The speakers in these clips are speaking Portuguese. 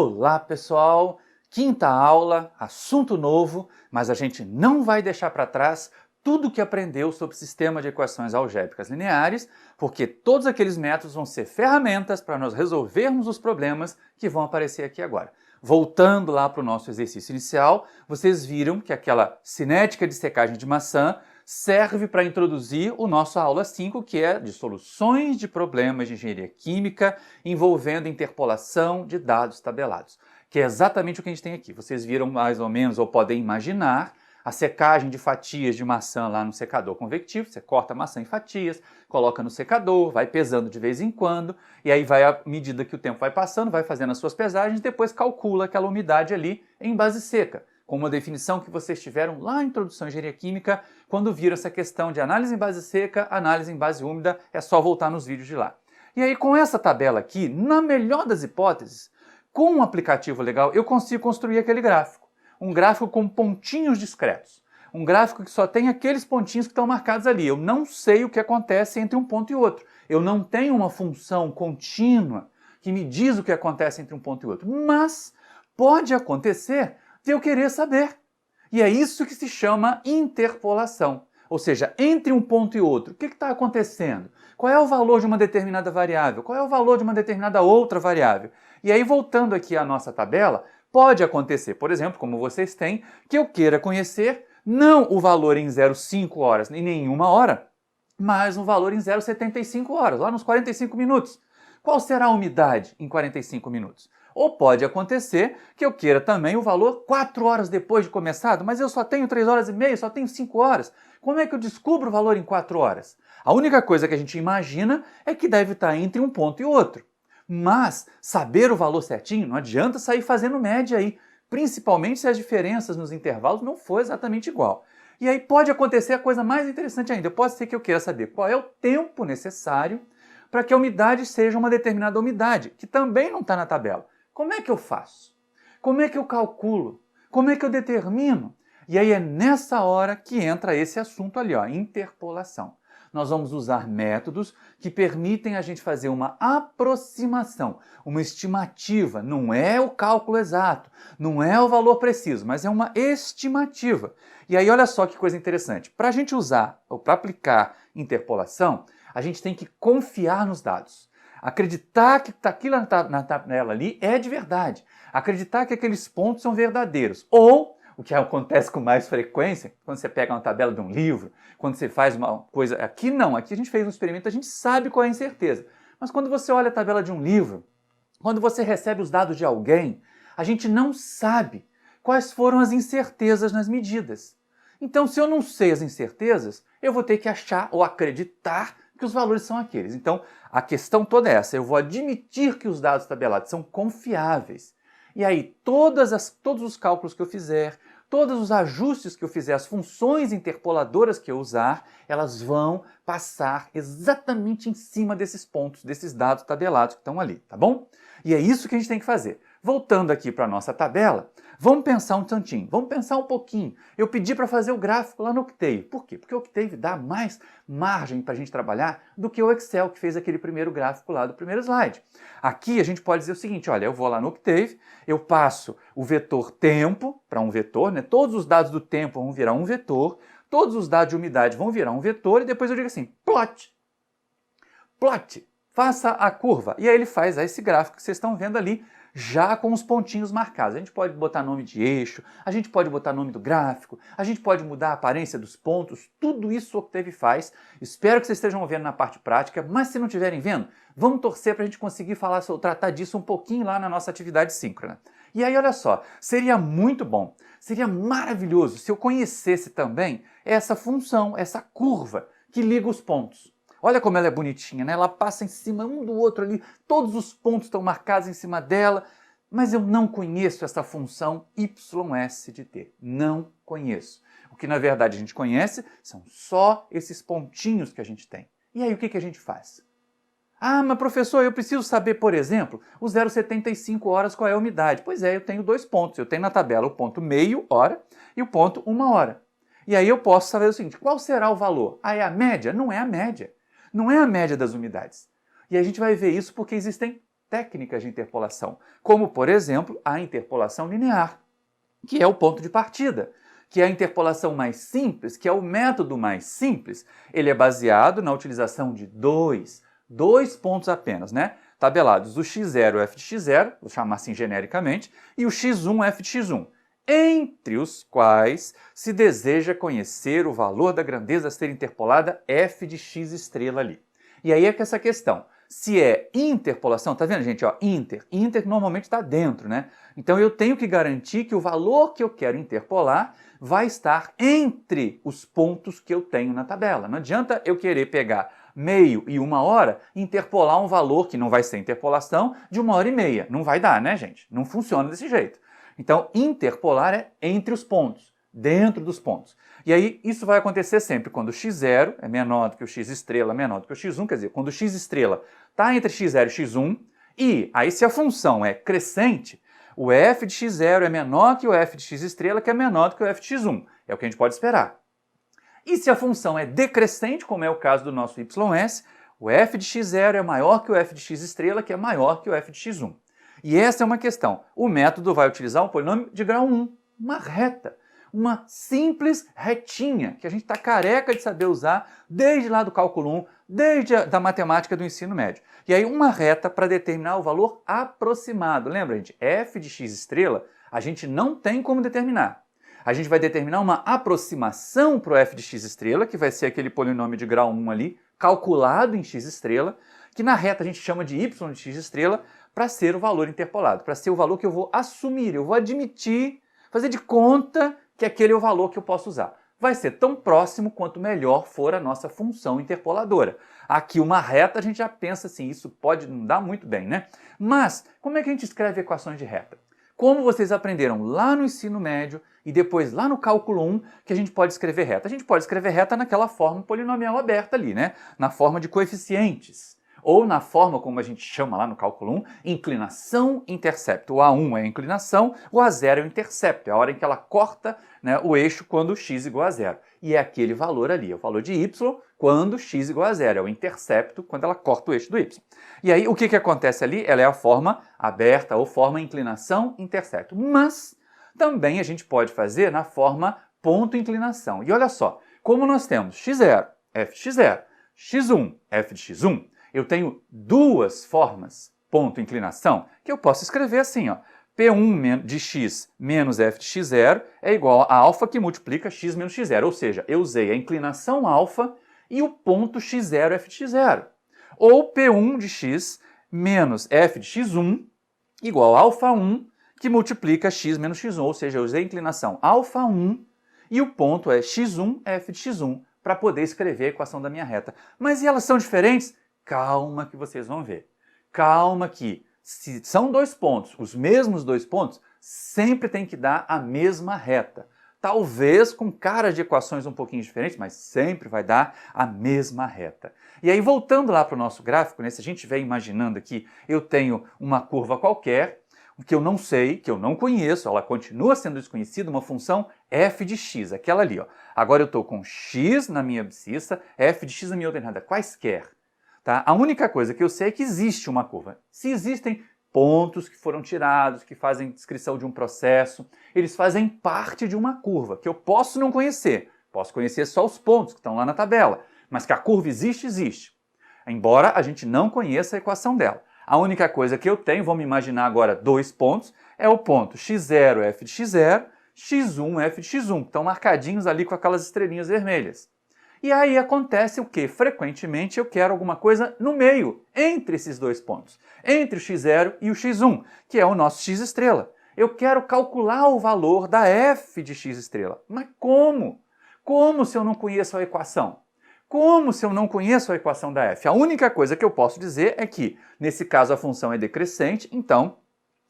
Olá, pessoal! Quinta aula, assunto novo, mas a gente não vai deixar para trás tudo o que aprendeu sobre o sistema de equações algébricas lineares, porque todos aqueles métodos vão ser ferramentas para nós resolvermos os problemas que vão aparecer aqui agora. Voltando lá para o nosso exercício inicial, vocês viram que aquela cinética de secagem de maçã serve para introduzir o nosso aula 5, que é de soluções de problemas de engenharia química envolvendo interpolação de dados tabelados, que é exatamente o que a gente tem aqui. Vocês viram mais ou menos, ou podem imaginar, a secagem de fatias de maçã lá no secador convectivo. Você corta a maçã em fatias, coloca no secador, vai pesando de vez em quando, e aí vai, à medida que o tempo vai passando, vai fazendo as suas pesagens, depois calcula aquela umidade ali em base seca, com uma definição que vocês tiveram lá na Introdução à Engenharia Química, quando viram essa questão de análise em base seca, análise em base úmida, é só voltar nos vídeos de lá. E aí, com essa tabela aqui, na melhor das hipóteses, com um aplicativo legal, eu consigo construir aquele gráfico. Um gráfico com pontinhos discretos. Um gráfico que só tem aqueles pontinhos que estão marcados ali. Eu não sei o que acontece entre um ponto e outro. Eu não tenho uma função contínua que me diz o que acontece entre um ponto e outro. Mas pode acontecer de eu querer saber. E é isso que se chama interpolação. Ou seja, entre um ponto e outro, o que está acontecendo? Qual é o valor de uma determinada variável? Qual é o valor de uma determinada outra variável? E aí, voltando aqui à nossa tabela, pode acontecer, por exemplo, como vocês têm, que eu queira conhecer não o valor em 0,5 horas, nem nenhuma hora, mas um valor em 0,75 horas, lá nos 45 minutos. Qual será a umidade em 45 minutos? Ou pode acontecer que eu queira também o valor 4 horas depois de começado, mas eu só tenho 3 horas e meia, só tenho 5 horas. Como é que eu descubro o valor em 4 horas? A única coisa que a gente imagina é que deve estar entre um ponto e outro. Mas saber o valor certinho não adianta sair fazendo média aí, principalmente se as diferenças nos intervalos não for exatamente igual. E aí pode acontecer a coisa mais interessante ainda. Pode ser que eu queira saber qual é o tempo necessário para que a umidade seja uma determinada umidade, que também não está na tabela. Como é que eu faço? Como é que eu calculo? Como é que eu determino? E aí é nessa hora que entra esse assunto ali, ó, interpolação. Nós vamos usar métodos que permitem a gente fazer uma aproximação, uma estimativa. Não é o cálculo exato, não é o valor preciso, mas é uma estimativa. E aí olha só que coisa interessante. Para a gente usar ou para aplicar interpolação, a gente tem que confiar nos dados. Acreditar que aquilo na tabela ali é de verdade. Acreditar que aqueles pontos são verdadeiros. Ou, o que acontece com mais frequência, quando você pega uma tabela de um livro, quando você faz uma coisa... Aqui não, aqui a gente fez um experimento, a gente sabe qual é a incerteza. Mas quando você olha a tabela de um livro, quando você recebe os dados de alguém, a gente não sabe quais foram as incertezas nas medidas. Então, se eu não sei as incertezas, eu vou ter que achar ou acreditar que os valores são aqueles. Então, a questão toda é essa. Eu vou admitir que os dados tabelados são confiáveis. E aí, todos os cálculos que eu fizer, todos os ajustes que eu fizer, as funções interpoladoras que eu usar, elas vão passar exatamente em cima desses pontos, desses dados tabelados que estão ali, tá bom? E é isso que a gente tem que fazer. Voltando aqui para a nossa tabela, vamos pensar um tantinho, vamos pensar um pouquinho. Eu pedi para fazer o gráfico lá no Octave. Por quê? Porque o Octave dá mais margem para a gente trabalhar do que o Excel, que fez aquele primeiro gráfico lá do primeiro slide. Aqui a gente pode dizer o seguinte, olha, eu vou lá no Octave, eu passo o vetor tempo para um vetor, né? Todos os dados do tempo vão virar um vetor, todos os dados de umidade vão virar um vetor, e depois eu digo assim, plot, plot, faça a curva. E aí ele faz esse gráfico que vocês estão vendo ali, já com os pontinhos marcados. A gente pode botar nome de eixo, a gente pode botar nome do gráfico, a gente pode mudar a aparência dos pontos, tudo isso o Octave faz. Espero que vocês estejam vendo na parte prática, mas se não estiverem vendo, vamos torcer para a gente conseguir tratar disso um pouquinho lá na nossa atividade síncrona. E aí, olha só, seria muito bom, seria maravilhoso se eu conhecesse também essa função, essa curva que liga os pontos. Olha como ela é bonitinha, né? Ela passa em cima um do outro ali, todos os pontos estão marcados em cima dela, mas eu não conheço essa função ys de t. Não conheço. O que na verdade a gente conhece são só esses pontinhos que a gente tem. E aí o que a gente faz? Ah, mas professor, eu preciso saber, por exemplo, o 0,75 horas qual é a umidade. Pois é, eu tenho dois pontos. Eu tenho na tabela o ponto meio hora e o ponto 1 hora. E aí eu posso saber o seguinte, qual será o valor? Ah, é a média? Não é a média. Não é a média das umidades. E a gente vai ver isso porque existem técnicas de interpolação, como, por exemplo, a interpolação linear, que é o ponto de partida, que é a interpolação mais simples, que é o método mais simples. Ele é baseado na utilização de dois pontos apenas, né? Tabelados o x0 e o f de x0, vou chamar assim genericamente, e o x1 e f de x1, entre os quais se deseja conhecer o valor da grandeza a ser interpolada f de x estrela ali. E aí é que essa questão, se é interpolação, tá vendo, gente? Ó, inter normalmente está dentro, né? Então eu tenho que garantir que o valor que eu quero interpolar vai estar entre os pontos que eu tenho na tabela. Não adianta eu querer pegar meio e 1 hora e interpolar um valor que não vai ser interpolação de 1h30. Não vai dar, né, gente? Não funciona desse jeito. Então, interpolar é entre os pontos, dentro dos pontos. E aí, isso vai acontecer sempre quando o x0 é menor do que o x estrela, menor do que o x1, quer dizer, quando o x estrela está entre x0 e x1, e aí se a função é crescente, o f de x0 é menor que o f de x estrela, que é menor do que o f de x1. É o que a gente pode esperar. E se a função é decrescente, como é o caso do nosso ys, o f de x0 é maior que o f de x estrela, que é maior que o f de x1. E essa é uma questão. O método vai utilizar um polinômio de grau 1, uma reta. Uma simples retinha, que a gente está careca de saber usar desde lá do cálculo 1, desde a matemática do ensino médio. E aí uma reta para determinar o valor aproximado. Lembra, gente? F de x estrela a gente não tem como determinar. A gente vai determinar uma aproximação para o f de x estrela, que vai ser aquele polinômio de grau 1 ali, calculado em x estrela, que na reta a gente chama de y de x estrela, para ser o valor interpolado, para ser o valor que eu vou assumir, eu vou admitir, fazer de conta que aquele é o valor que eu posso usar. Vai ser tão próximo quanto melhor for a nossa função interpoladora. Aqui uma reta a gente já pensa assim, isso pode não dar muito bem, né? Mas como é que a gente escreve equações de reta? Como vocês aprenderam lá no ensino médio e depois lá no cálculo 1 que a gente pode escrever reta? A gente pode escrever reta naquela forma polinomial aberta ali, né? Na forma de coeficientes. Ou na forma como a gente chama lá no cálculo 1, inclinação intercepto. O A1 é a inclinação, o A0 é o intercepto, é a hora em que ela corta, né, o eixo quando x igual a 0. E é aquele valor ali, é o valor de y quando x igual a 0, é o intercepto quando ela corta o eixo do y. E aí o que acontece ali? Ela é a forma aberta ou forma inclinação intercepto. Mas também a gente pode fazer na forma ponto inclinação. E olha só, como nós temos x0, f de x0, x1, f de x1, eu tenho duas formas, ponto inclinação, que eu posso escrever assim, ó. P1 de x menos f de x0 é igual a alfa que multiplica x menos x0. Ou seja, eu usei a inclinação alfa e o ponto x0 f de x0. Ou P1 de x menos f de x1 igual a alfa 1 que multiplica x menos x1. Ou seja, eu usei a inclinação alfa 1 e o ponto é x1 f de x1 para poder escrever a equação da minha reta. Mas e elas são diferentes? Calma que vocês vão ver. Calma que, se são dois pontos, os mesmos dois pontos, sempre tem que dar a mesma reta. Talvez com caras de equações um pouquinho diferentes, mas sempre vai dar a mesma reta. E aí, voltando lá para o nosso gráfico, né, se a gente estiver imaginando aqui, eu tenho uma curva qualquer, que eu não sei, que eu não conheço, ela continua sendo desconhecida, uma função f de x, aquela ali. Ó. Agora eu estou com x na minha abscissa, f de x na minha outra entrada, quaisquer. Tá? A única coisa que eu sei é que existe uma curva. Se existem pontos que foram tirados, que fazem descrição de um processo, eles fazem parte de uma curva, que eu posso não conhecer. Posso conhecer só os pontos que estão lá na tabela, mas que a curva existe, existe. Embora a gente não conheça a equação dela. A única coisa que eu tenho, vamos imaginar agora dois pontos, é o ponto x0, f de x0, x1, f de x1, que estão marcadinhos ali com aquelas estrelinhas vermelhas. E aí acontece o que? Frequentemente eu quero alguma coisa no meio, entre esses dois pontos, entre o x0 e o x1, que é o nosso x estrela. Eu quero calcular o valor da f de x estrela. Mas como? Como se eu não conheço a equação? Como se eu não conheço a equação da f? A única coisa que eu posso dizer é que, nesse caso, a função é decrescente, então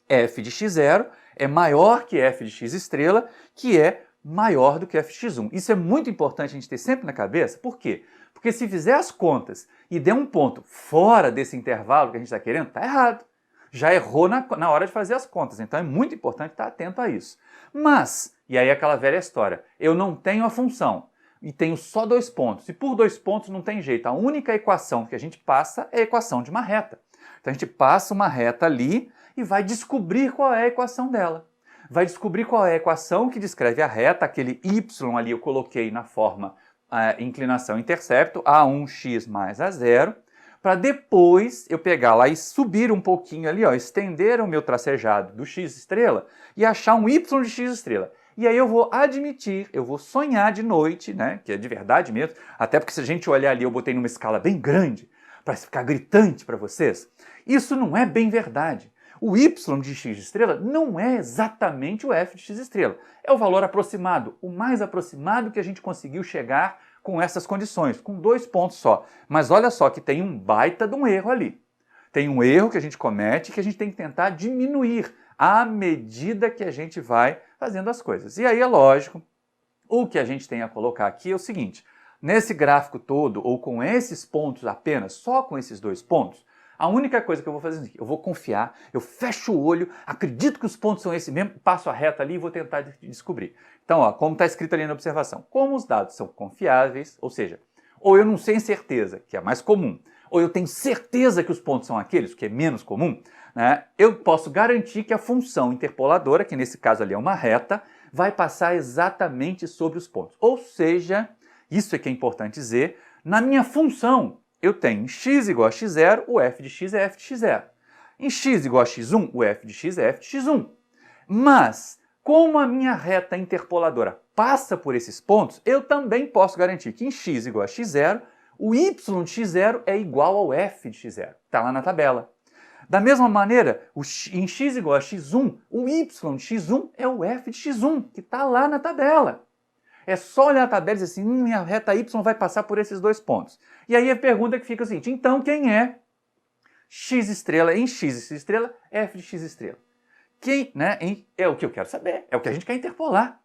f de x0 é maior que f de x estrela, que é maior do que f de x1. Isso é muito importante a gente ter sempre na cabeça. Por quê? Porque se fizer as contas e der um ponto fora desse intervalo que a gente está querendo, está errado. Já errou na hora de fazer as contas. Então é muito importante estar atento a isso. Mas, e aí aquela velha história, eu não tenho a função, e tenho só 2 pontos. E por 2 pontos não tem jeito. A única equação que a gente passa é a equação de uma reta. Então a gente passa uma reta ali e vai descobrir qual é a equação dela. Vai descobrir qual é a equação que descreve a reta, aquele y ali eu coloquei na forma inclinação-intercepto, a1x mais a0, para depois eu pegar lá e subir um pouquinho ali, ó, estender o meu tracejado do x estrela e achar um y de x estrela. E aí eu vou admitir, eu vou sonhar de noite, né, que é de verdade mesmo, até porque se a gente olhar ali, eu botei numa escala bem grande, para ficar gritante para vocês, isso não é bem verdade. O y de x estrela não é exatamente o f de x estrela. É o valor aproximado, o mais aproximado que a gente conseguiu chegar com essas condições, com 2 pontos só. Mas olha só que tem um baita de um erro ali. Tem um erro que a gente comete que a gente tem que tentar diminuir à medida que a gente vai fazendo as coisas. E aí é lógico, o que a gente tem a colocar aqui é o seguinte, nesse gráfico todo, ou com esses pontos apenas, só com esses 2 pontos, a única coisa que eu vou fazer é eu vou confiar, eu fecho o olho, acredito que os pontos são esses mesmo, passo a reta ali e vou tentar descobrir. Então, ó, como está escrito ali na observação, como os dados são confiáveis, ou seja, ou eu não sei certeza, que é mais comum, ou eu tenho certeza que os pontos são aqueles, que é menos comum, né, eu posso garantir que a função interpoladora, que nesse caso ali é uma reta, vai passar exatamente sobre os pontos. Ou seja, isso é que é importante dizer, na minha função, eu tenho em x igual a x0, o f de x é f de x0. Em x igual a x1, o f de x é f de x1. Mas, como a minha reta interpoladora passa por esses pontos, eu também posso garantir que em x igual a x0, o y de x0 é igual ao f de x0. Está lá na tabela. Da mesma maneira, em x igual a x1, o y de x1 é o f de x1, que está lá na tabela. É só olhar a tabela e dizer assim, minha reta y vai passar por esses 2 pontos. E aí a pergunta que fica é a seguinte, então quem é x estrela em x e x estrela, f de x estrela? Quem, né, é o que eu quero saber, é o que a gente quer interpolar.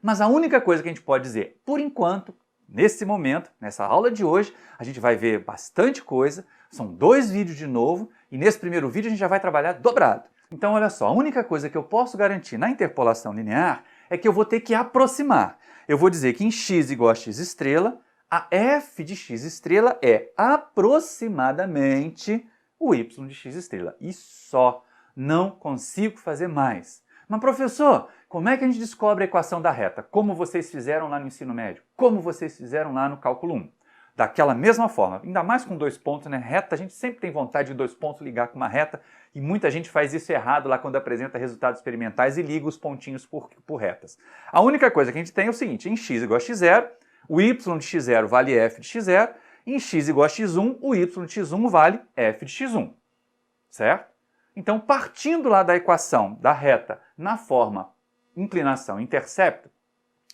Mas a única coisa que a gente pode dizer, por enquanto, nesse momento, nessa aula de hoje, a gente vai ver bastante coisa, são 2 vídeos de novo, e nesse primeiro vídeo a gente já vai trabalhar dobrado. Então olha só, a única coisa que eu posso garantir na interpolação linear é que eu vou ter que aproximar. Eu vou dizer que em x igual a x estrela, a f de x estrela é aproximadamente o y de x estrela. E só, não consigo fazer mais. Mas professor, como é que a gente descobre a equação da reta? Como vocês fizeram lá no ensino médio? Como vocês fizeram lá no cálculo 1? Daquela mesma forma, ainda mais com 2 pontos, né? Reta, a gente sempre tem vontade de 2 pontos ligar com uma reta e muita gente faz isso errado lá quando apresenta resultados experimentais e liga os pontinhos por retas. A única coisa que a gente tem é o seguinte, em x igual a x0, o y de x0 vale f de x0, em x igual a x1, o y de x1 vale f de x1, certo? Então, partindo lá da equação da reta na forma inclinação-intercepto,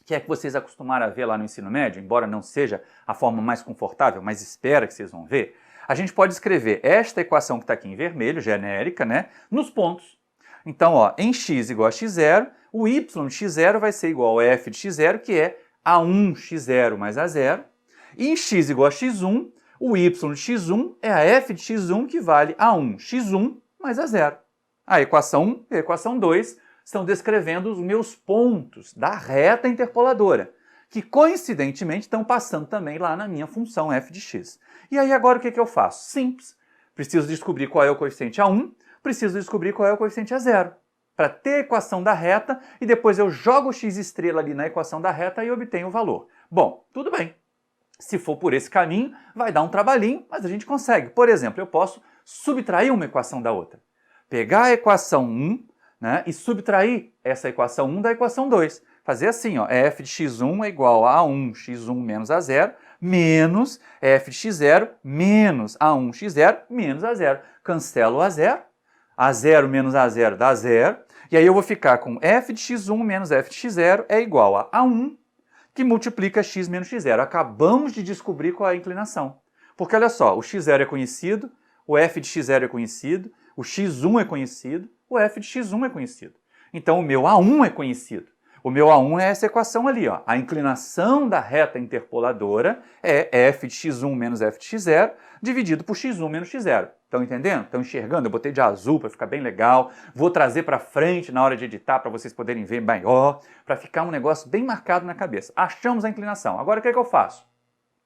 que é que vocês acostumaram a ver lá no ensino médio, embora não seja a forma mais confortável, mas espera que vocês vão ver, a gente pode escrever esta equação que está aqui em vermelho, genérica, né, nos pontos. Então, ó, em x igual a x0, o y de x0 vai ser igual a f de x0, que é a1x0 mais a0, e em x igual a x1, o y de x1 é a f de x1, que vale a1x1 mais a0. A equação 1 e a equação 2 estão descrevendo os meus pontos da reta interpoladora, que coincidentemente estão passando também lá na minha função f de x. E aí agora o que eu faço? Simples. Preciso descobrir qual é o coeficiente a1, preciso descobrir qual é o coeficiente a0, para ter a equação da reta e depois eu jogo o x estrela ali na equação da reta e obtenho o valor. Bom, tudo bem. Se for por esse caminho, vai dar um trabalhinho, mas a gente consegue. Por exemplo, eu posso subtrair uma equação da outra. Pegar a equação 1, né, e subtrair essa equação 1 da equação 2. Fazer assim, ó, f de x1 é igual a 1x1 menos a0, menos f de x0 menos a1x0 menos a0. Cancelo o a0 menos a0 dá 0, e aí eu vou ficar com f de x1 menos f de x0 é igual a a1, que multiplica x menos x0. Acabamos de descobrir qual é a inclinação. Porque olha só, o x0 é conhecido, o f de x0 é conhecido, o x1 é conhecido, o f de x1 é conhecido. Então o meu a1 é conhecido. O meu A1 é essa equação ali, ó. A inclinação da reta interpoladora é f de x1 menos f de x0 dividido por x1 menos x0. Estão entendendo? Estão enxergando? Eu botei de azul para ficar bem legal. Vou trazer para frente na hora de editar para vocês poderem ver maior, para ficar um negócio bem marcado na cabeça. Achamos a inclinação. Agora o que é que eu faço?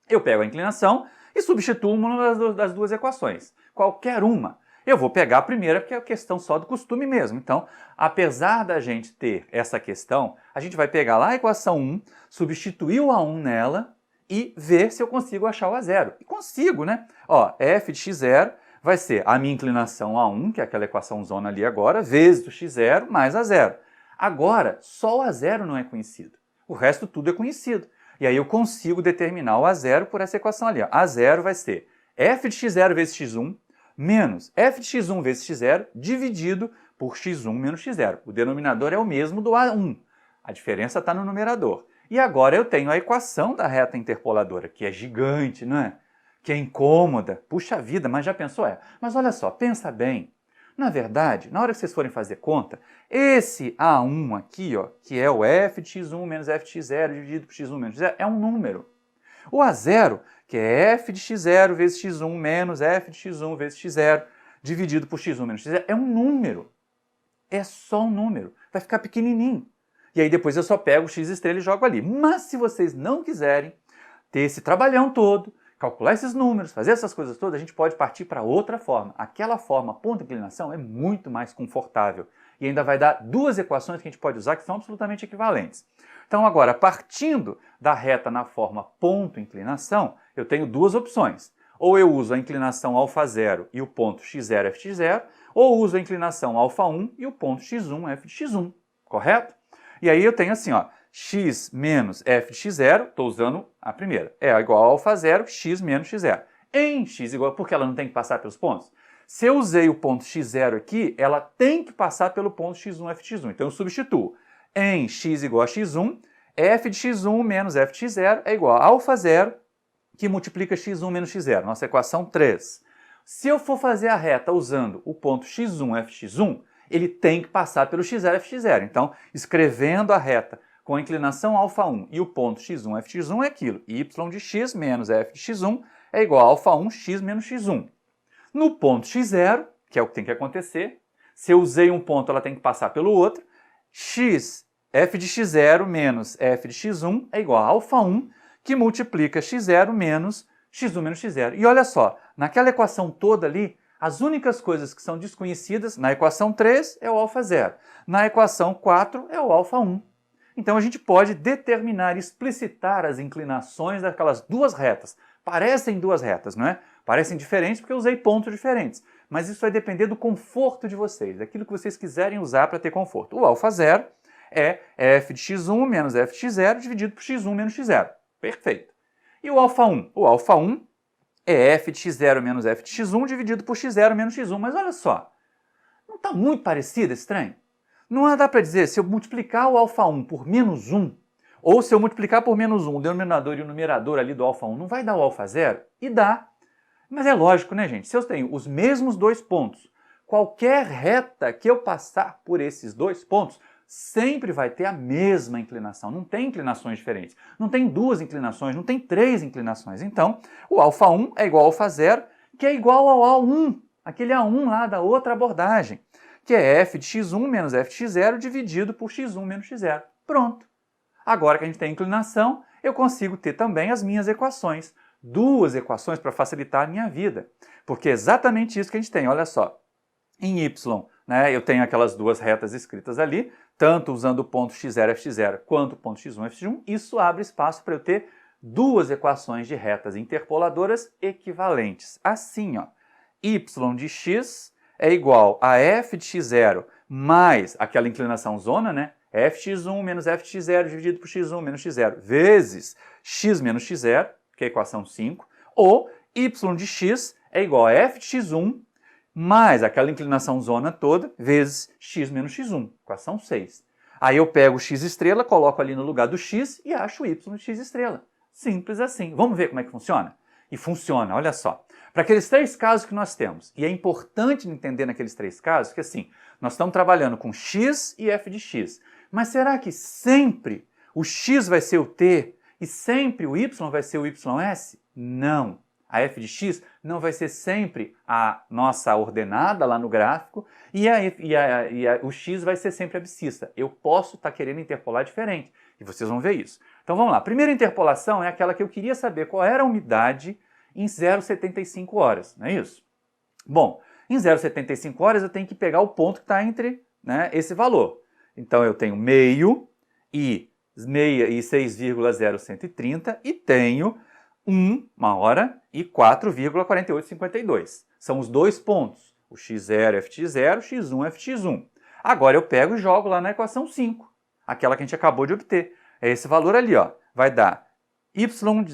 Eu pego a inclinação e substituo uma das duas equações. Qualquer uma. Eu vou pegar a primeira, porque é questão só do costume mesmo. Então, apesar da gente ter essa questão, a gente vai pegar lá a equação 1, substituir o A1 nela e ver se eu consigo achar o A0. E consigo, né? Ó, f de x0 vai ser a minha inclinação A1, que é aquela equação zona ali agora, vezes o x0 mais A0. Agora, só o A0 não é conhecido. O resto tudo é conhecido. E aí eu consigo determinar o A0 por essa equação ali. Ó. A0 vai ser f de x0 vezes x1 menos f de x1 vezes x0 dividido por x1 menos x0. O denominador é o mesmo do A1. A diferença está no numerador. E agora eu tenho a equação da reta interpoladora, que é gigante, não é? Que é incômoda. Puxa vida, mas já pensou? Mas olha só, pensa bem. Na verdade, na hora que vocês forem fazer conta, esse A1 aqui, ó, que é o f de x1 menos f de x0 dividido por x1 menos x0, é um número. O A0, que é f de x0 vezes x1 menos f de x1 vezes x0 dividido por x1 menos x0, é um número. É só um número. Vai ficar pequenininho. E aí depois eu só pego o x estrela e jogo ali. Mas se vocês não quiserem ter esse trabalhão todo, calcular esses números, fazer essas coisas todas, a gente pode partir para outra forma. Aquela forma ponto inclinação é muito mais confortável. E ainda vai dar duas equações que a gente pode usar que são absolutamente equivalentes. Então agora, partindo da reta na forma ponto inclinação, eu tenho duas opções. Ou eu uso a inclinação α0 e o ponto x0 f de x0, ou uso a inclinação α1 e o ponto x1 f de x1, correto? E aí eu tenho assim, ó, x menos f de x0, estou usando a primeira, é igual a α0, x menos x0. Em x igual, porque ela não tem que passar pelos pontos? Se eu usei o ponto x0 aqui, ela tem que passar pelo ponto x1 f de x1. Então eu substituo. Em x igual a x1, f de x1 menos f de x0 é igual a α0, que multiplica x1 menos x0, nossa equação 3. Se eu for fazer a reta usando o ponto x1 f de x1, ele tem que passar pelo x0 f de x0. Então, escrevendo a reta com a inclinação α1 e o ponto x1 f de x1 é aquilo. Y de x menos f de x1 é igual a α1 x menos x1. No ponto x0, que é o que tem que acontecer, se eu usei um ponto, ela tem que passar pelo outro, x f de x0 menos f de x1 é igual a α1, que multiplica x0 menos x1 menos x0. E olha só, naquela equação toda ali, as únicas coisas que são desconhecidas, na equação 3 é o α0, na equação 4 é o α1. Então a gente pode determinar, explicitar as inclinações daquelas duas retas. Parecem duas retas, não é? Parecem diferentes porque eu usei pontos diferentes. Mas isso vai depender do conforto de vocês, daquilo que vocês quiserem usar para ter conforto. O α0 é f de x1 menos f de x0 dividido por x1 menos x0. Perfeito. E o α1? O α1 é f de x0 menos f de x1 dividido por x0 menos x1. Mas olha só, não está muito parecido esse trem? Não dá para dizer, se eu multiplicar o α1 por menos 1, ou se eu multiplicar por menos 1 o denominador e o numerador ali do α1, não vai dar o α0? E dá. Mas é lógico, né, gente? Se eu tenho os mesmos dois pontos, qualquer reta que eu passar por esses dois pontos, sempre vai ter a mesma inclinação. Não tem inclinações diferentes. Não tem duas inclinações, não tem três inclinações. Então, o α1 é igual ao α0, que é igual ao A1, aquele A1 lá da outra abordagem, que é f de x1 menos f de x0 dividido por x1 menos x0. Pronto. Agora que a gente tem inclinação, eu consigo ter também as minhas equações. Duas equações para facilitar a minha vida. Porque é exatamente isso que a gente tem. Olha só, em y, né, eu tenho aquelas duas retas escritas ali, tanto usando o ponto x0, f de 0 quanto o ponto x1, f de 1. Isso abre espaço para eu ter duas equações de retas interpoladoras equivalentes. Assim, ó, y de x é igual a f de x0 mais aquela inclinação zona, né? f de x1 menos f de x0 dividido por x1 menos x0 vezes x menos x0, que é a equação 5, ou y de x é igual a f de x1 mais aquela inclinação zona toda vezes x menos x1, equação 6. Aí eu pego o x estrela, coloco ali no lugar do x e acho o y de x estrela. Simples assim. Vamos ver como é que funciona? E funciona, olha só. Para aqueles três casos que nós temos, e é importante entender naqueles três casos que assim, nós estamos trabalhando com x e f de x. Mas será que sempre o x vai ser o t e sempre o y vai ser o ys? Não. A f de x não vai ser sempre a nossa ordenada lá no gráfico e o x vai ser sempre abscissa. Eu posso estar querendo interpolar diferente e vocês vão ver isso. Então vamos lá. A primeira interpolação é aquela que eu queria saber qual era a umidade em 0,75 horas, não é isso? Bom, em 0,75 horas eu tenho que pegar o ponto que está entre, né, esse valor. Então eu tenho meio e 6,0130 e tenho 1 hora e 4,4852. São os dois pontos, o x0, ft0, x1, ft1. Agora eu pego e jogo lá na equação 5, aquela que a gente acabou de obter. É esse valor ali, ó, vai dar y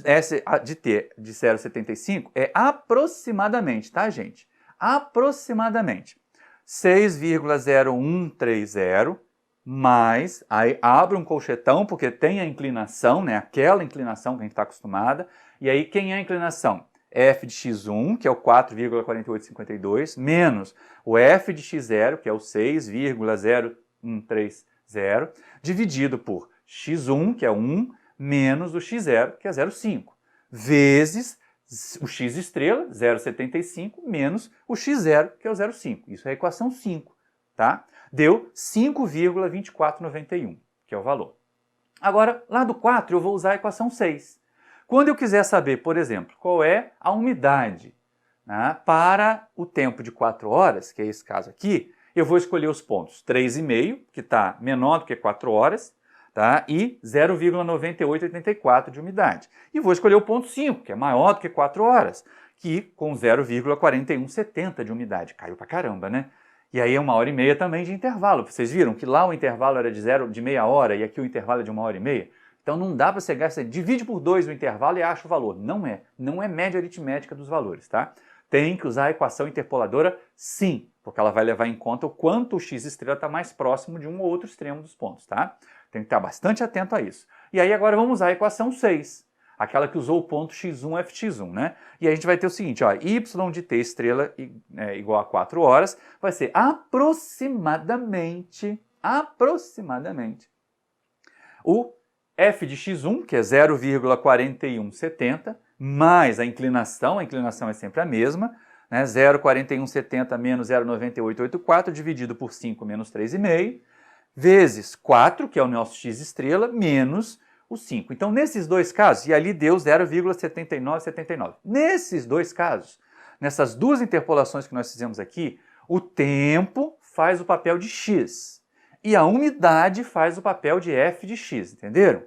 s de t de 0,75 é aproximadamente, tá, gente? Aproximadamente 6,0130 mais, aí abre um colchetão porque tem a inclinação, né? Aquela inclinação que a gente está acostumada. E aí quem é a inclinação? F de x1, que é o 4,4852, menos o F de x0, que é o 6,0130, dividido por x1, que é 1, menos o x0, que é 0,5, vezes o x estrela, 0,75, menos o x0, que é o 0,5. Isso é a equação 5, tá? Deu 5,2491, que é o valor. Agora, lá do 4, eu vou usar a equação 6. Quando eu quiser saber, por exemplo, qual é a umidade, né, para o tempo de 4 horas, que é esse caso aqui, eu vou escolher os pontos 3,5, que está menor do que 4 horas, tá, e 0,9884 de umidade. E vou escolher o ponto 5, que é maior do que 4 horas, que com 0,4170 de umidade. Caiu pra caramba, né? E aí é 1h30 também de intervalo. Vocês viram que lá o intervalo era de meia hora e aqui o intervalo é de 1h30? Então não dá para você gastar, divide por 2 o intervalo e acha o valor. Não é média aritmética dos valores, tá? Tem que usar a equação interpoladora sim, porque ela vai levar em conta o quanto o x estrela está mais próximo de um ou outro extremo dos pontos, tá? Tem que estar bastante atento a isso. E aí agora vamos usar a equação 6, aquela que usou o ponto x1, ft1, né? E aí a gente vai ter o seguinte, ó, y de t estrela igual a 4 horas, vai ser aproximadamente o f de x1, que é 0,4170, mais a inclinação é sempre a mesma, né? 0,4170 menos 0,9884 dividido por 5 menos 3,5, vezes 4, que é o nosso x estrela, menos o 5. Então, nesses dois casos, e ali deu 0,7979. Nesses dois casos, nessas duas interpolações que nós fizemos aqui, o tempo faz o papel de x e a umidade faz o papel de f de x, entenderam?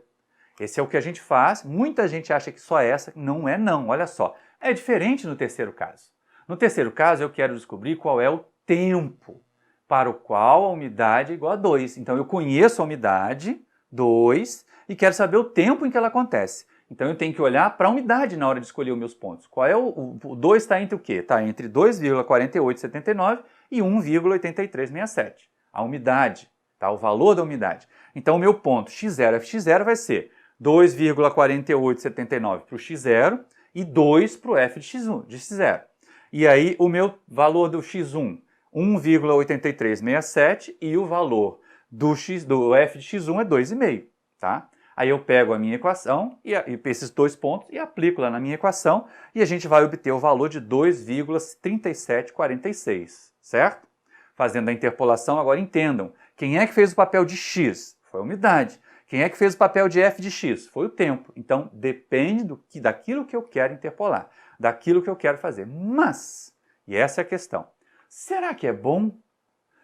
Esse é o que a gente faz. Muita gente acha que só essa, não é não, olha só. É diferente no terceiro caso. No terceiro caso, eu quero descobrir qual é o tempo para o qual a umidade é igual a 2. Então, eu conheço a umidade, 2, e quero saber o tempo em que ela acontece. Então, eu tenho que olhar para a umidade na hora de escolher os meus pontos. Qual é o 2 está entre o quê? Está entre 2,4879 e 1,8367. A umidade, tá? O valor da umidade. Então, o meu ponto x0, f0 vai ser 2,4879 para o x0 e 2 para o f de x0. E aí, o meu valor do x1, 1,8367 e o valor do f de x1 é 2,5, tá? Aí eu pego a minha equação e esses dois pontos e aplico lá na minha equação e a gente vai obter o valor de 2,3746, certo? Fazendo a interpolação, agora entendam, quem é que fez o papel de x? Foi a umidade. Quem é que fez o papel de f de x? Foi o tempo. Então, depende daquilo que eu quero interpolar, daquilo que eu quero fazer. Mas, e essa é a questão, será que é bom?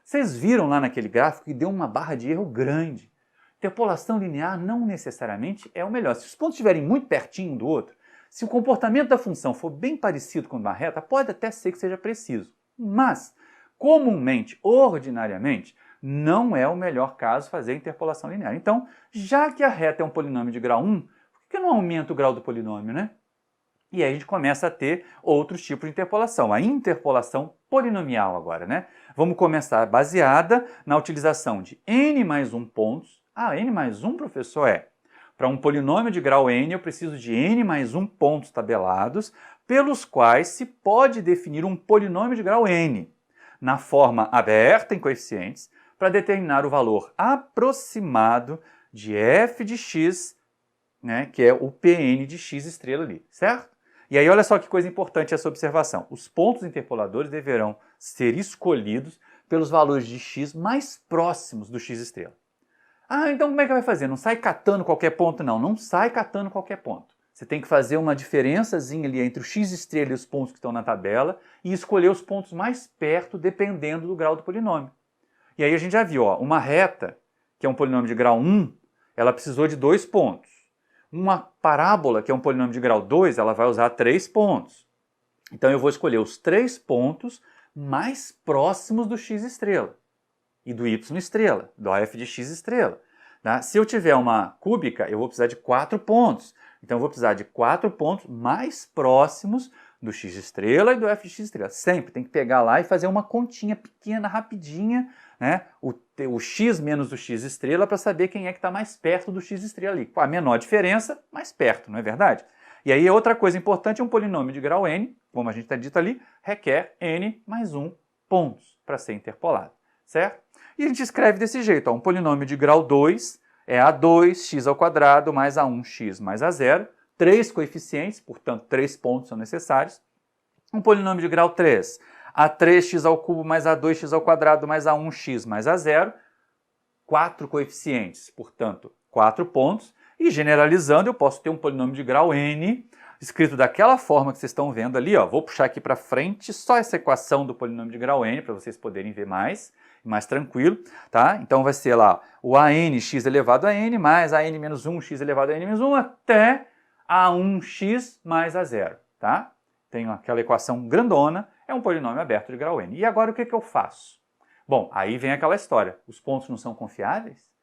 Vocês viram lá naquele gráfico que deu uma barra de erro grande. Interpolação linear não necessariamente é o melhor. Se os pontos estiverem muito pertinho um do outro, se o comportamento da função for bem parecido com uma reta, pode até ser que seja preciso. Mas, comumente, ordinariamente, não é o melhor caso fazer interpolação linear. Então, já que a reta é um polinômio de grau 1, por que não aumenta o grau do polinômio, né? E aí a gente começa a ter outros tipos de interpolação. A interpolação polinomial agora, né? Vamos começar baseada na utilização de n mais 1 pontos. Ah, n mais 1, professor, para um polinômio de grau n, eu preciso de n mais 1 pontos tabelados, pelos quais se pode definir um polinômio de grau n, na forma aberta em coeficientes, para determinar o valor aproximado de f de x, né, que é o Pn de x estrela ali, certo? E aí olha só que coisa importante essa observação. Os pontos interpoladores deverão ser escolhidos pelos valores de x mais próximos do x estrela. Ah, então como é que vai fazer? Não sai catando qualquer ponto, não. Não sai catando qualquer ponto. Você tem que fazer uma diferençazinha ali entre o x estrela e os pontos que estão na tabela e escolher os pontos mais perto dependendo do grau do polinômio. E aí a gente já viu, ó, uma reta, que é um polinômio de grau 1, ela precisou de 2 pontos. Uma parábola, que é um polinômio de grau 2, ela vai usar 3 pontos. Então eu vou escolher os 3 pontos mais próximos do x estrela e do y estrela, do f de x estrela. Tá? Se eu tiver uma cúbica, eu vou precisar de 4 pontos. Então eu vou precisar de 4 pontos mais próximos do x estrela e do f de x estrela. Sempre tem que pegar lá e fazer uma continha pequena, rapidinha, né? O x menos o x estrela para saber quem é que está mais perto do x estrela ali. Com a menor diferença, mais perto, não é verdade? E aí outra coisa importante, um polinômio de grau n, como a gente está dito ali, requer n mais 1 pontos para ser interpolado, certo? E a gente escreve desse jeito, ó, um polinômio de grau 2 é a2x² mais a1x mais a0, 3 coeficientes, portanto 3 pontos são necessários. Um polinômio de grau 3, a3x³ mais a2x² mais a1x mais a0, 4 coeficientes, portanto 4 pontos. E generalizando, eu posso ter um polinômio de grau n, escrito daquela forma que vocês estão vendo ali, ó. Vou puxar aqui para frente só essa equação do polinômio de grau n, para vocês poderem ver mais tranquilo, tá? Então vai ser lá o an x elevado a n mais an menos 1 x elevado a n menos 1 até a1x mais a0, tá? Tenho aquela equação grandona, é um polinômio aberto de grau n. E agora o que eu faço? Bom, aí vem aquela história, os pontos não são confiáveis?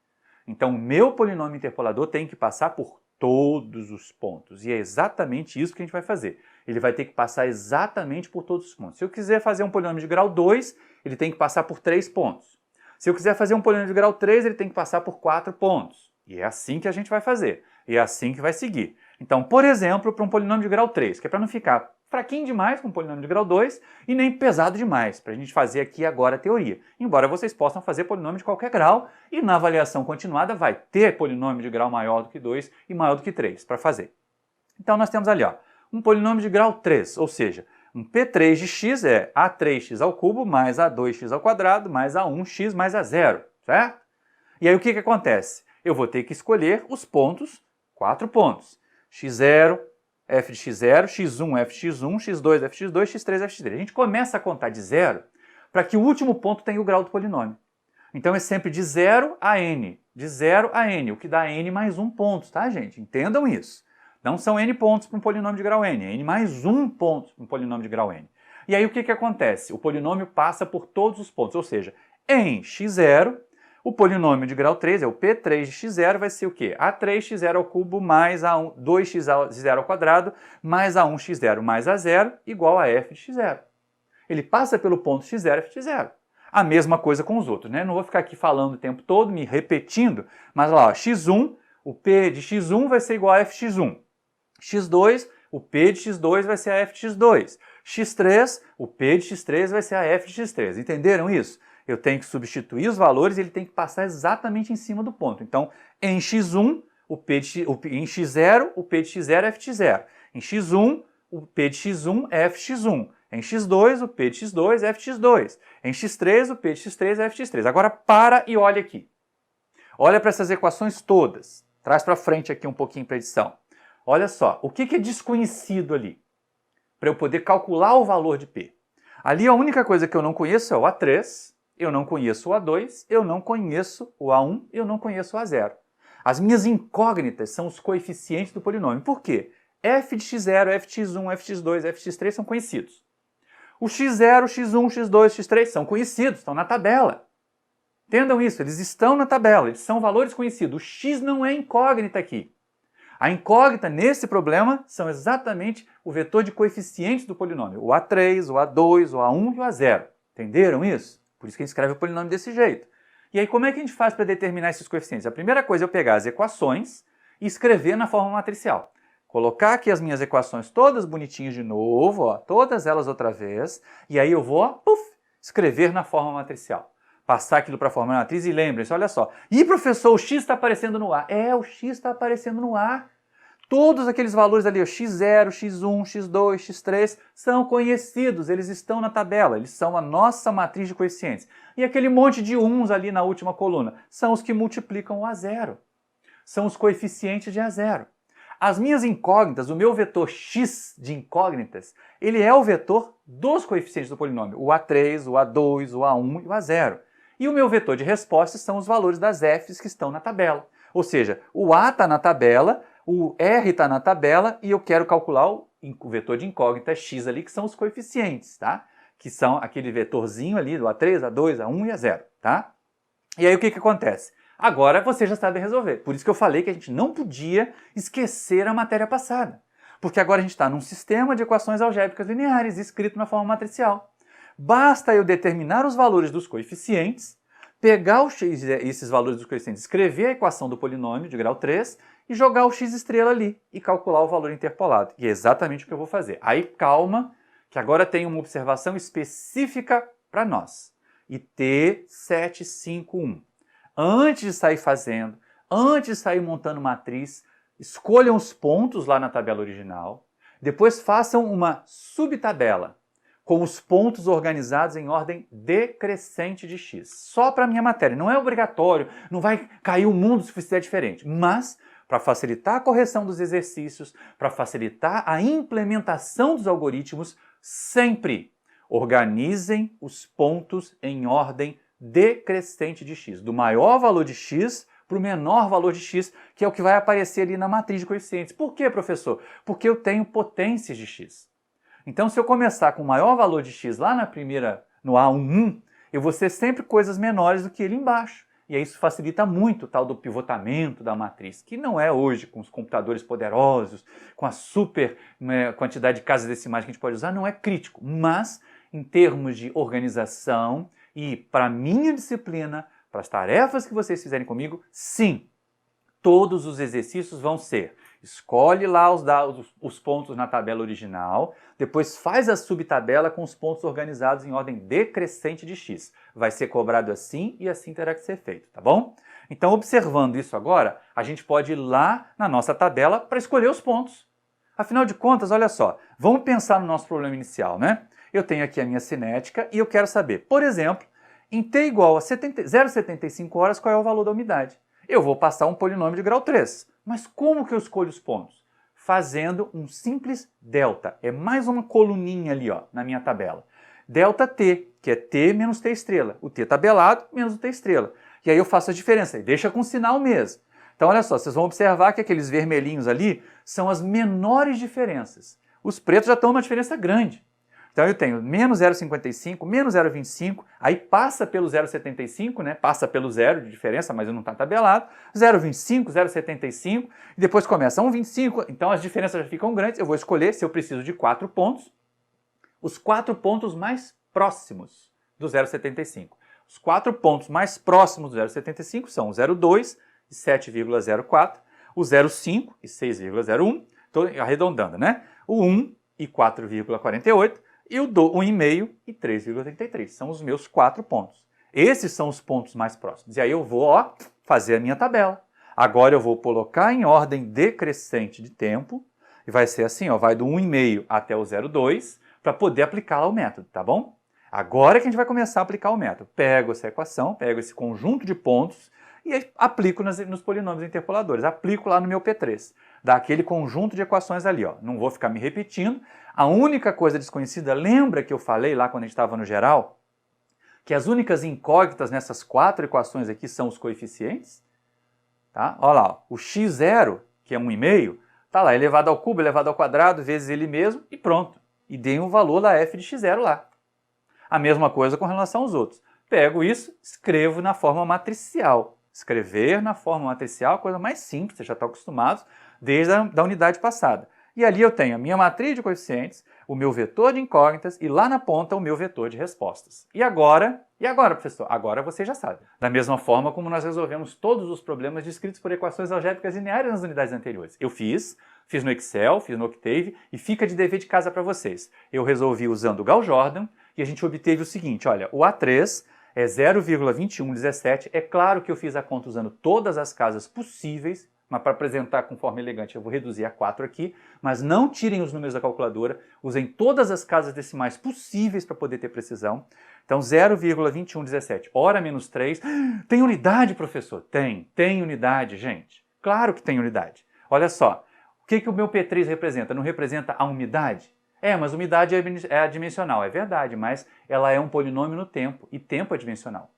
Então o meu polinômio interpolador tem que passar por todos os pontos, e é exatamente isso que a gente vai fazer. Ele vai ter que passar exatamente por todos os pontos. Se eu quiser fazer um polinômio de grau 2, ele tem que passar por 3 pontos. Se eu quiser fazer um polinômio de grau 3, ele tem que passar por 4 pontos. E é assim que a gente vai fazer. E é assim que vai seguir. Então, por exemplo, para um polinômio de grau 3, que é para não ficar fraquinho demais com um polinômio de grau 2 e nem pesado demais, para a gente fazer aqui agora a teoria. Embora vocês possam fazer polinômio de qualquer grau e na avaliação continuada vai ter polinômio de grau maior do que 2 e maior do que 3 para fazer. Então nós temos ali, ó, um polinômio de grau 3, ou seja, um P3 de x é a3x³ mais a2x² mais a1x mais a0, certo? E aí o que acontece? Eu vou ter que escolher os pontos, 4 pontos. x0, f de x0, x1, f de x1, x2, f de x2, x3, f de x3. A gente começa a contar de 0 para que o último ponto tenha o grau do polinômio. Então é sempre de 0 a n, de 0 a n, o que dá n mais 1 ponto, tá, gente? Entendam isso. Não são n pontos para um polinômio de grau n, é n mais 1 ponto para um polinômio de grau n. E aí o que acontece? O polinômio passa por todos os pontos, ou seja, em x0, o polinômio de grau 3, é o P3 de x0, vai ser o quê? A3x0³ mais a2x0² mais a1x0 mais a0 igual a f de x0. Ele passa pelo ponto x0, f de x0. A mesma coisa com os outros, né? Não vou ficar aqui falando o tempo todo, me repetindo, mas lá, ó, x1, o P de x1 vai ser igual a f de x1. x2, o P de x2 vai ser a f de x2. x3, o P de x3 vai ser a f de x3. Entenderam isso? Eu tenho que substituir os valores e ele tem que passar exatamente em cima do ponto. Então, em x1, em x0, o P de x0 é f de x0. Em x1, o P de x1 é f de x1. Em x2, o P de x2 é f de x2. Em x3, o P de x3 é f de x3. Agora para e olha aqui. Olha para essas equações todas. Traz para frente aqui um pouquinho para a edição. Olha só, o que é desconhecido ali? Para eu poder calcular o valor de P. Ali a única coisa que eu não conheço é o A3, eu não conheço o A2, eu não conheço o A1, eu não conheço o A0. As minhas incógnitas são os coeficientes do polinômio. Por quê? f de x0, f de x1, f de x2, f de x3 são conhecidos. O x0, x1, x2, x3 são conhecidos, estão na tabela. Entendam isso, eles estão na tabela, eles são valores conhecidos. O x não é incógnita aqui. A incógnita nesse problema são exatamente o vetor de coeficientes do polinômio. O A3, o A2, o A1 e o A0. Entenderam isso? Por isso que a gente escreve o polinômio desse jeito. E aí como é que a gente faz para determinar esses coeficientes? A primeira coisa é eu pegar as equações e escrever na forma matricial. Colocar aqui as minhas equações todas bonitinhas de novo, ó, todas elas outra vez, e aí eu vou, escrever na forma matricial. passar aquilo para formar a matriz e lembrem-se, olha só. E professor, o x está aparecendo no A. O x está aparecendo no A. Todos aqueles valores ali, o x0, x1, x2, x3, são conhecidos, eles estão na tabela, eles são a nossa matriz de coeficientes. E aquele monte de 1s ali na última coluna são os que multiplicam o A0. São os coeficientes de A0. As minhas incógnitas, o meu vetor x de incógnitas, ele é o vetor dos coeficientes do polinômio, o A3, o A2, o A1 e o A0. E o meu vetor de respostas são os valores das f's que estão na tabela. Ou seja, o A está na tabela, o R está na tabela e eu quero calcular o vetor de incógnita x ali, que são os coeficientes, tá? Que são aquele vetorzinho ali do A3, A2, A1 e A0, tá? E aí o que acontece? Agora você já sabe resolver. Por isso que eu falei que a gente não podia esquecer a matéria passada. Porque agora a gente está num sistema de equações algébricas lineares escrito na forma matricial. Basta eu determinar os valores dos coeficientes, pegar esses valores dos coeficientes, escrever a equação do polinômio de grau 3 e jogar o x estrela ali e calcular o valor interpolado. E é exatamente o que eu vou fazer. Aí calma, que agora tem uma observação específica para nós. IT751. Antes de sair fazendo, antes de sair montando matriz, escolham os pontos lá na tabela original, depois façam uma subtabela com os pontos organizados em ordem decrescente de x. Só para a minha matéria, não é obrigatório, não vai cair o mundo se fizer diferente, mas para facilitar a correção dos exercícios, para facilitar a implementação dos algoritmos, sempre organizem os pontos em ordem decrescente de x, do maior valor de x para o menor valor de x, que é o que vai aparecer ali na matriz de coeficientes. Por quê, professor? Porque eu tenho potências de x. Então, se eu começar com o maior valor de x lá no A11, eu vou ter sempre coisas menores do que ele embaixo. E aí isso facilita muito o tal do pivotamento da matriz, que não é hoje, com os computadores poderosos, com a super quantidade de casas decimais que a gente pode usar, não é crítico. Mas, em termos de organização e para a minha disciplina, para as tarefas que vocês fizerem comigo, sim, todos os exercícios vão ser: escolhe lá os pontos na tabela original, depois faz a subtabela com os pontos organizados em ordem decrescente de x. Vai ser cobrado assim e assim terá que ser feito, tá bom? Então, observando isso agora, a gente pode ir lá na nossa tabela para escolher os pontos. Afinal de contas, olha só, vamos pensar no nosso problema inicial, né? Eu tenho aqui a minha cinética e eu quero saber, por exemplo, em t igual a 0,75 horas, qual é o valor da umidade? Eu vou passar um polinômio de grau 3. Mas como que eu escolho os pontos? Fazendo um simples delta. É mais uma coluninha ali, ó, na minha tabela. Delta t, que é t menos t estrela. O t tabelado menos o t estrela. E aí eu faço a diferença, e deixa com sinal mesmo. Então olha só, vocês vão observar que aqueles vermelhinhos ali são as menores diferenças. Os pretos já estão numa diferença grande. Então eu tenho menos 0,55, menos 0,25, aí passa pelo 0,75, né? Passa pelo zero de diferença, mas não está tabelado. 0,25, 0,75, e depois começa 1,25, então as diferenças já ficam grandes. Eu vou escolher, se eu preciso de 4 pontos, os 4 pontos mais próximos do 0,75. Os 4 pontos mais próximos do 0,75 são o 0,2 e 7,04, o 0,5 e 6,01, estou arredondando, né? O 1 e 4,48, e o 1,5 e 3,33. São os meus 4 pontos. Esses são os pontos mais próximos. E aí eu vou, ó, fazer a minha tabela. Agora eu vou colocar em ordem decrescente de tempo, e vai ser assim, ó, vai do 1,5 até o 0,2, para poder aplicar lá o método, tá bom? Agora que a gente vai começar a aplicar o método. Pego essa equação, pego esse conjunto de pontos e aí aplico nos polinômios interpoladores. Aplico lá no meu P3. Dá aquele conjunto de equações ali, ó. Não vou ficar me repetindo. A única coisa desconhecida, lembra que eu falei lá quando a gente estava no geral? Que as únicas incógnitas nessas 4 equações aqui são os coeficientes. Tá? Olha lá, ó. O x0, que é 1,5, tá lá, elevado ao cubo, elevado ao quadrado, vezes ele mesmo, e pronto. E dei um valor da f de x0 lá. A mesma coisa com relação aos outros. Pego isso, escrevo na forma matricial. Escrever na forma matricial é a coisa mais simples, vocês já estão acostumados, desde a unidade passada. E ali eu tenho a minha matriz de coeficientes, o meu vetor de incógnitas e lá na ponta o meu vetor de respostas. E agora, professor? Agora você já sabe. Da mesma forma como nós resolvemos todos os problemas descritos por equações algébricas lineares nas unidades anteriores. Eu fiz no Excel, fiz no Octave e fica de dever de casa para vocês. Eu resolvi usando o Gauss-Jordan e a gente obteve o seguinte, olha, o A3 é 0,2117. É claro que eu fiz a conta usando todas as casas possíveis, mas para apresentar com forma elegante eu vou reduzir a 4 aqui, mas não tirem os números da calculadora, usem todas as casas decimais possíveis para poder ter precisão. Então 0,2117, hora menos 3, tem unidade, professor? Tem unidade, gente. Claro que tem unidade. Olha só, o que o meu P3 representa? Não representa a umidade? Mas umidade é adimensional, é verdade, mas ela é um polinômio no tempo, e tempo é dimensional.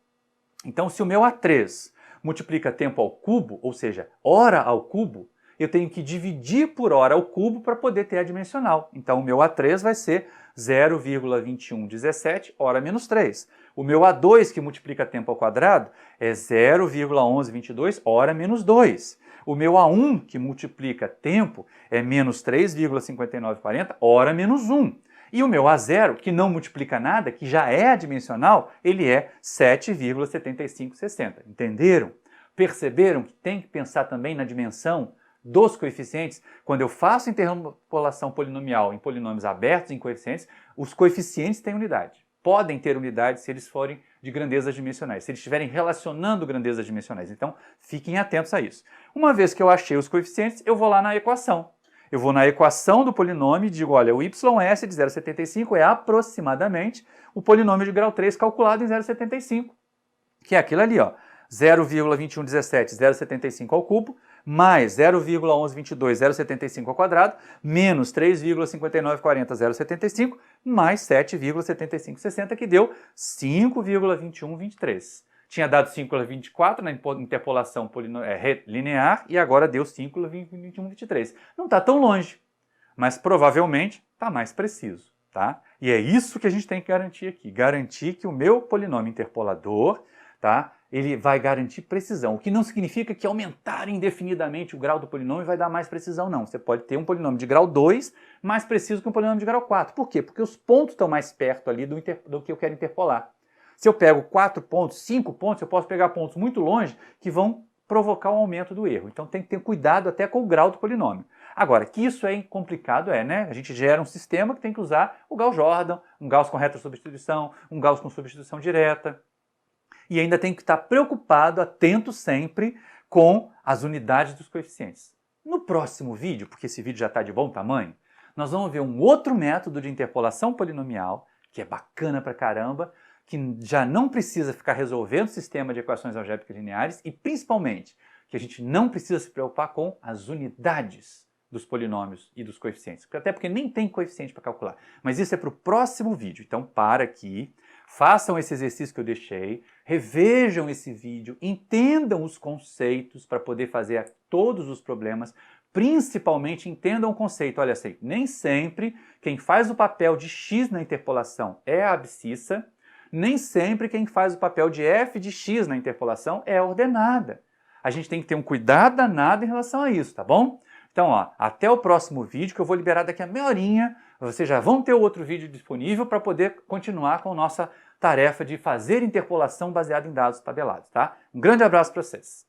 Então se o meu A3 multiplica tempo ao cubo, ou seja, hora ao cubo, eu tenho que dividir por hora ao cubo para poder ter a dimensional. Então o meu A3 vai ser 0,2117 hora menos 3. O meu A2, que multiplica tempo ao quadrado, é 0,1122 hora menos 2. O meu A1, que multiplica tempo, é menos 3,5940 hora menos 1. E o meu A0, que não multiplica nada, que já é adimensional, ele é 7,7560. Entenderam? Perceberam que tem que pensar também na dimensão dos coeficientes? Quando eu faço interpolação polinomial em polinômios abertos em coeficientes, os coeficientes têm unidade. Podem ter unidade se eles forem de grandezas dimensionais, se eles estiverem relacionando grandezas dimensionais. Então, fiquem atentos a isso. Uma vez que eu achei os coeficientes, eu vou lá na equação. Eu vou na equação do polinômio e digo, olha, o YS de 0,75 é aproximadamente o polinômio de grau 3 calculado em 0,75, que é aquilo ali, ó, 0,2117, 0,75 ao cubo, mais 0,1122, 0,75 ao quadrado, menos 3,5940, 0,75, mais 7,7560, que deu 5,2123. Tinha dado 5,24 na interpolação linear e agora deu 5,2123. Não está tão longe, mas provavelmente está mais preciso, tá? E é isso que a gente tem que garantir aqui. Garantir que o meu polinômio interpolador, tá? Ele vai garantir precisão, o que não significa que aumentar indefinidamente o grau do polinômio vai dar mais precisão, não. Você pode ter um polinômio de grau 2 mais preciso que um polinômio de grau 4. Por quê? Porque os pontos estão mais perto ali do que eu quero interpolar. Se eu pego 4 pontos, 5 pontos, eu posso pegar pontos muito longe que vão provocar um aumento do erro. Então tem que ter cuidado até com o grau do polinômio. Agora, que isso é complicado, né? A gente gera um sistema que tem que usar o Gauss-Jordan, um Gauss com reta substituição, um Gauss com substituição direta. E ainda tem que estar preocupado, atento sempre com as unidades dos coeficientes. No próximo vídeo, porque esse vídeo já está de bom tamanho, nós vamos ver um outro método de interpolação polinomial, que é bacana pra caramba, que já não precisa ficar resolvendo o sistema de equações algébricas lineares e, principalmente, que a gente não precisa se preocupar com as unidades dos polinômios e dos coeficientes, até porque nem tem coeficiente para calcular. Mas isso é para o próximo vídeo, então para aqui, façam esse exercício que eu deixei, revejam esse vídeo, entendam os conceitos para poder fazer todos os problemas, principalmente entendam o conceito, olha assim, nem sempre quem faz o papel de x na interpolação é a abscissa, nem sempre quem faz o papel de f de x na interpolação é a ordenada. A gente tem que ter um cuidado danado em relação a isso, tá bom? Então, ó, até o próximo vídeo, que eu vou liberar daqui a meia horinha. Vocês já vão ter outro vídeo disponível para poder continuar com a nossa tarefa de fazer interpolação baseada em dados tabelados, tá? Um grande abraço para vocês.